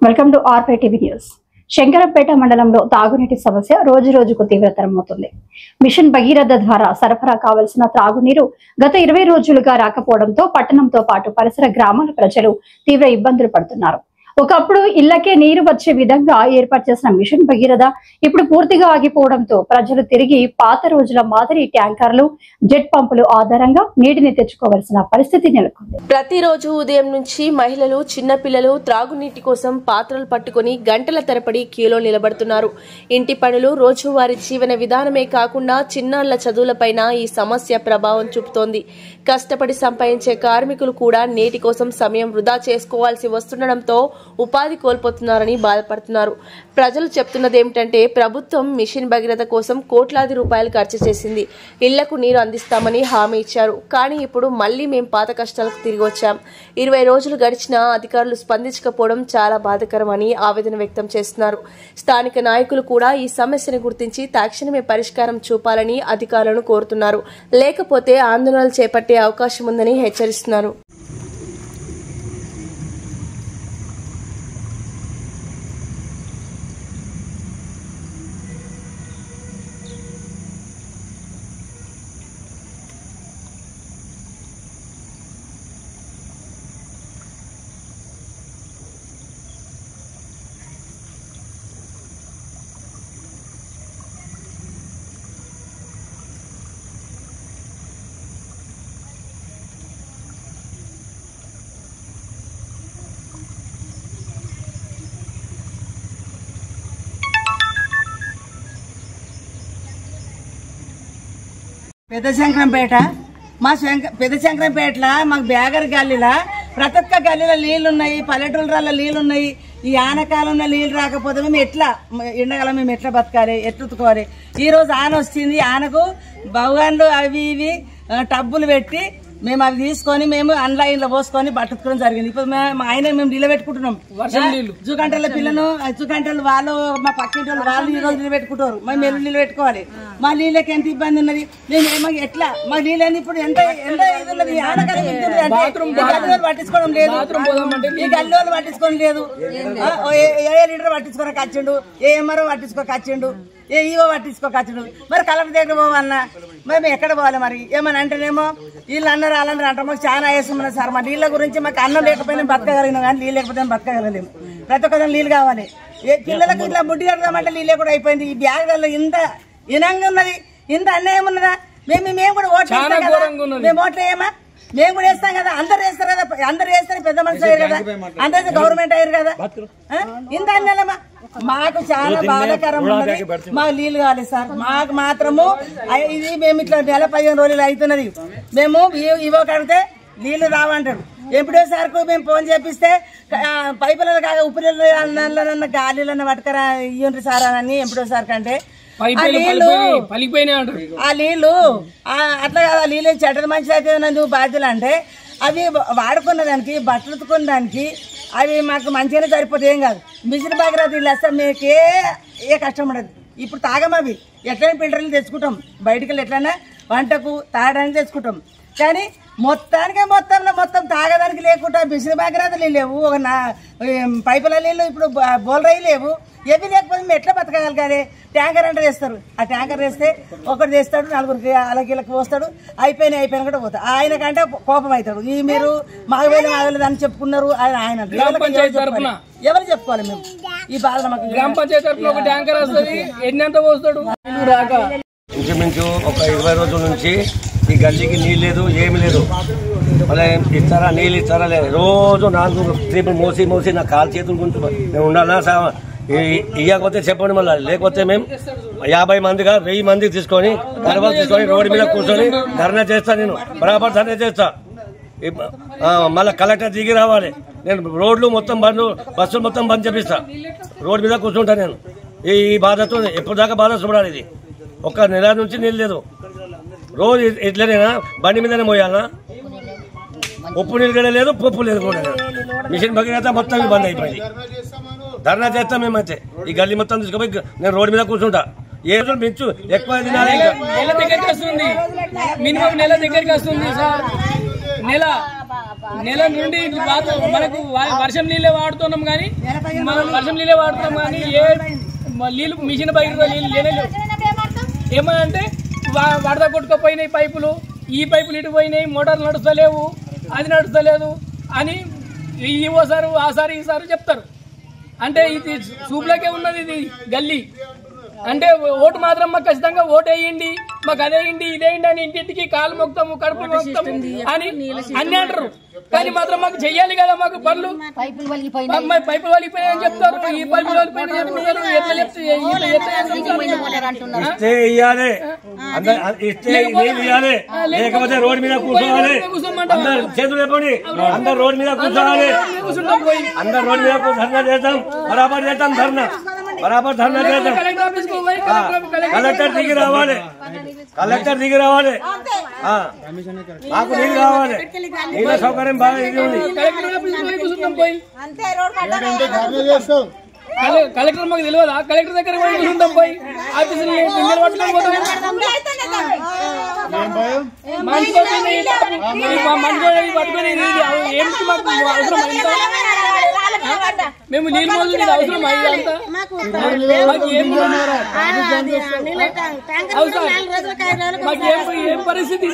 Welcome to ఆర్పై TV news. Shankarampet మండలంలో తాగునీటి సమస్య రోజు రోజుకు తీవ్రతరమవుతుంది. మిషన్ భగీరథ ద్వారా సరఫరా కావలసిన త్రాగునీరు గత 20 రోజులుగా రాకపోవడంతో పట్టణంతో పాటు పరిసర గ్రామాల ప్రజలు తీవ్ర ఇబ్బందులు పడుతున్నారు. ఒకప్పుడు ఇళ్లకే నీరు వచ్చే విధంగా ఏర్పాటు చేసిన మిషన్ భగీరథ ఇప్పుడు పూర్తిగా ఆగిపోవడంతో ప్రజలు తిరిగి పాత రోజుల మాదిరి ట్యాంకర్లు, జెట్ పంపులు ఆధారంగా నీటిని తెచ్చుకోవాల్సిన పరిస్థితి నెలకొంది. ప్రతిరోజు ఉదయం నుంచి మహిళలు, చిన్నపిల్లలు త్రాగునీటి కోసం పాత్రలు పట్టుకుని గంటల తరబడి క్యూలో నిలబడుతున్నారు. ఇంటి పనులు, రోజువారీ జీవన విధానమే కాకుండా చిన్నాళ్ల చదువులపైన ఈ సమస్య ప్రభావం చూపుతోంది. కష్టపడి సంపాదించే కార్మికులు కూడా నీటి కోసం సమయం వృధా చేసుకోవాల్సి వస్తుండటంతో ఉపాధి కోల్పోతున్నారని బాధపడుతున్నారు. ప్రజలు చెప్తున్నదేమిటంటే ప్రభుత్వం మిషన్ భగీరథ కోసం కోట్లాది రూపాయలు ఖర్చు చేసింది. ఇళ్లకు నీరు అందిస్తామని హామీ ఇచ్చారు. కానీ ఇప్పుడు మళ్లీ మేం పాత కష్టాలకు తిరిగి వచ్చాం. 20 రోజులు గడిచినా అధికారులు స్పందించకపోవడం చాలా బాధాకరమని ఆవేదన వ్యక్తం చేస్తున్నారు. స్థానిక నాయకులు కూడా ఈ సమస్యను గుర్తించి తక్షణమే పరిష్కారం చూపాలని అధికారులను కోరుతున్నారు. లేకపోతే ఆందోళనలు చేపట్టే అవకాశం ఉందని హెచ్చరిస్తున్నారు. పెద్ద శంకరంపేట పెద్ద శంకరంపేటలో మాకు బ్యాగర్ గల్లీలా ప్రతి ఒక్క గల్లీలో నీళ్లు ఉన్నాయి, పల్లెటూళ్ళలో నీళ్లు ఉన్నాయి. ఈ ఆనకాలంలో నీళ్లు రాకపోతే మేము ఎట్లా ఎండకాలం మేము ఎట్లా బతకాలి, ఎట్లా ఉతుకోవాలి? ఈ రోజు ఆన వచ్చింది, ఆనకు బౌగాన్లు అవి ఇవి టబ్బులు పెట్టి మేము అవి తీసుకొని మేము ఆన్లైన్లో పోసుకొని బట్టుకోవడం జరిగింది. ఇప్పుడు మేము నిలబెట్టుకుంటున్నాం. జూకంటల పిల్లను జూకంటలు వాళ్ళు మా పక్కింటి వాళ్ళు ఈ రోజు నిలబెట్టుకుంటారు. మేము ఎల్లు నిలబెట్టుకోవాలి. మా నీళ్ళకి ఎంత ఇబ్బంది ఉన్నది. మేము ఎట్లా మా నీళ్ళని ఇప్పుడు ఎంత ఇది ఉన్నది. ఆనకాలం గల్లి పట్టించుకోవడం లేదు, ఈ గల్లి వాళ్ళు పట్టించుకోవడం లేదు. ఏ లీటర్ పట్టించుకోక వచ్చిండు, ఏ ఎంఆర్ఓ పట్టించుకోక వచ్చిండు, ఏ ఈవో పట్టించుకోకచ్చుడు. మరి కలెక్టర్ దగ్గర పోవన్నా మరి మేము ఎక్కడ పోవాలి? మరి ఏమని అంటేనేమో వీళ్ళు అన్నారు వాళ్ళని అంటారు. మాకు చాలా ఆయాసం ఉన్నది సార్. మా నీళ్ళ గురించి మాకు అన్నం లేకపోయినా బతకగలిగినాం, కానీ నీళ్ళు లేకపోతే బతకగలలేము. ప్రతి ఒక్కరు నీళ్ళు కావాలి. పిల్లలకు ఇట్లా బుడ్డి కడదామంటే నీళ్ళే కూడా అయిపోయింది. ఈ బ్యాగ్లలో ఇంత ఇనంగా ఉన్నది, ఇంత అన్యాయం ఉన్నదా? మేము కూడా ఓట్లు వేస్తాం కదా, మేము ఓట్లు వేయమా? మేము కూడా వేస్తాం కదా. అందరు వేస్తారు కదా, అందరు వేస్తారు. పెద్ద మనుషులు అయ్యారు కదా, అందరూ గవర్నమెంట్ అయ్యారు కదా. ఇంత అన్యాయమా? మాకు చాలా బాధాకరం ఉన్నది. మాకు నీళ్లు కావాలి సార్. మాకు మాత్రము ఇది మేము ఇట్లా 15 రోజులు అవుతున్నది. మేము ఇవో కడితే నీళ్లు రావంటాడు. ఎప్పుడో సార్కు మేము ఫోన్ చేపిస్తే పైపులలో కాక ఉప్పులన్న గాలిలన్న పట్టుకరా ఇయ్యండి సార్ అని ఎప్పుడో సార్ కంటే ఆ నీళ్లు అట్లా కాదు. నీళ్ళు చెడ్డ మంచిది అయితే నువ్వు బాధ్యులు అంటే అవి వాడుకున్న దానికి, బట్టలు ఉతుకున్న దానికి అవి మాకు మంచిగానే సరిపోతే ఏం కాదు. మిషన్ భగీరథ ఇల్లు వస్తే మీకు ఏ కష్టం ఉండదు. ఇప్పుడు తాగం అవి ఎట్లయినా ఫిల్టర్లు తెచ్చుకుంటాం. బయటికి ఎట్లయినా వంటకు తాగడానికి తెచ్చుకుంటాం. కానీ మొత్తం తాగడానికి లేకుండా మిషన్ భగీరథలు లేవు, ఒక పైపుల నీళ్ళు ఇప్పుడు బోల్రై లేవు. ఏవి లేకపోతే మేము ఎట్లా బతకగలగాలి? ట్యాంకర్ అంటే వేస్తారు. ఆ ట్యాంకర్ వేస్తే ఒకటి తెస్తాడు, నలుగురికి అలాగీలకు పోస్తాడు. అయిపోయినా కూడా పోతాడు. ఆయన కంటే కోపం అవుతాడు. ఈ మీరు మాగవేలు అని చెప్పుకున్నారు ఆయన. ఎవరు చెప్పుకోవాలి? మేము ఈ బాధ మాకు గ్రామ పంచాయతీ ట్యాంకర్ వస్తుంది, ఎన్నంత పోస్తాడు. ఇంచుమించు ఒక 20 రోజుల నుంచి ఈ గల్లీకి నీళ్ళు లేదు, ఏమి లేదు. మళ్ళీ ఇస్తారా నీళ్ళు ఇస్తారా లేదు. రోజు 4 ట్రిపులు మోసి నా కాలు చేతులు గురించి నేను ఉండాలా ఇయ్యకపోతే చెప్పండి. మళ్ళీ లేకపోతే మేము 50 మందిగా 1000 మందికి తీసుకొని తర్వాత తీసుకొని రోడ్డు మీద కూర్చొని ధర్నా చేస్తా. నేను బరాబర్ ధర్నా చేస్తా. మళ్ళీ కలెక్టర్ దిగి రావాలి. నేను రోడ్లు మొత్తం బంద్, బస్సులు మొత్తం బంద్ చేపిస్తా. రోడ్డు మీద కూర్చుంటా. నేను ఈ బాధతో ఎప్పుడు దాకా బాధ చూడాలి. ఇది ఒక్క నెల నుంచి నీళ్ళు లేదు. రోజు ఇట్లనేనా? బండి మీదనే మోయాలనా? ఉప్పు నీళ్ళు కూడా లేదు, పప్పు లేదు కూడా. మిషన్ భగీరథ మొత్తం బంద్ అయిపోయింది. ధర్నా చేస్తాం మేమైతే. ఈ గల్లీ మొత్తం తీసుకుపోయి నేను రోడ్డు మీద కూర్చుంటా. ఏ రోజు మించు ఎక్కువ తినాలి. నెల దగ్గరికి వస్తుంది, మినిమం నెల దగ్గరికి వస్తుంది సార్. నెల నెల నుండి మనకు వర్షం నీళ్ళే వాడుతున్నాం కానీ ఏ నీళ్ళు మిషన్ బయట నీళ్ళు లేనేలేవు. ఏమనంటే వరద కొట్టుకుపోయినాయి పైపులు, ఈ పైపులు ఇటు పోయినాయి, మోటార్లు నడుస్తలేవు, అది నడుస్తలేదు అని ఓసారి ఆసారి ఈసారి చెప్తారు. అంటే ఇది చూపులకే ఉన్నది ఇది గల్లీ. అంటే ఓటు మాత్రం మాకు ఖచ్చితంగా ఓటు వేయండి, మాకు అదేయండి ఇదేయండి అని ఇంటింటికి కాలు మొక్తాము, కడుపు మొక్తాము అని అన్ని అంటారు. కానీ మాత్రం మాకు చెయ్యాలి కదా, మాకు పనులు పైపులు వలిపోయాయని చెప్తారు. ఈ పైపులు వలిపోయినా చెప్తున్నారు. లేకపోతే రోడ్డు మీద కూర్చోవాలి, చేతులు లేపండి, అందరు రోడ్డు మీద కూర్చోవాలి, అందరు రోడ్డు మీద ధర్నా చేద్దాం, బరాబర్ చేద్దాం, బరాబర్ ధర్నా చేద్దాం. కలెక్టర్ దిగి రావాలి, మాకు నీళ్ళు కావాలి, నీళ్ళ సౌకర్యం బాగా ఇది ఉంది. కలెక్టర్ మాకు తెలియదా? కలెక్టర్ దగ్గర పోయి కూర్చుంటాం, పోయి ఆఫీసులు పట్టుకొని పోతాం. పట్టుకొని ఏమిటి మాకు అవసరం? మేము నీళ్ళు మోసం నీకు అవసరం అయ్యిందంతా మాకు ఏం పరిస్థితి?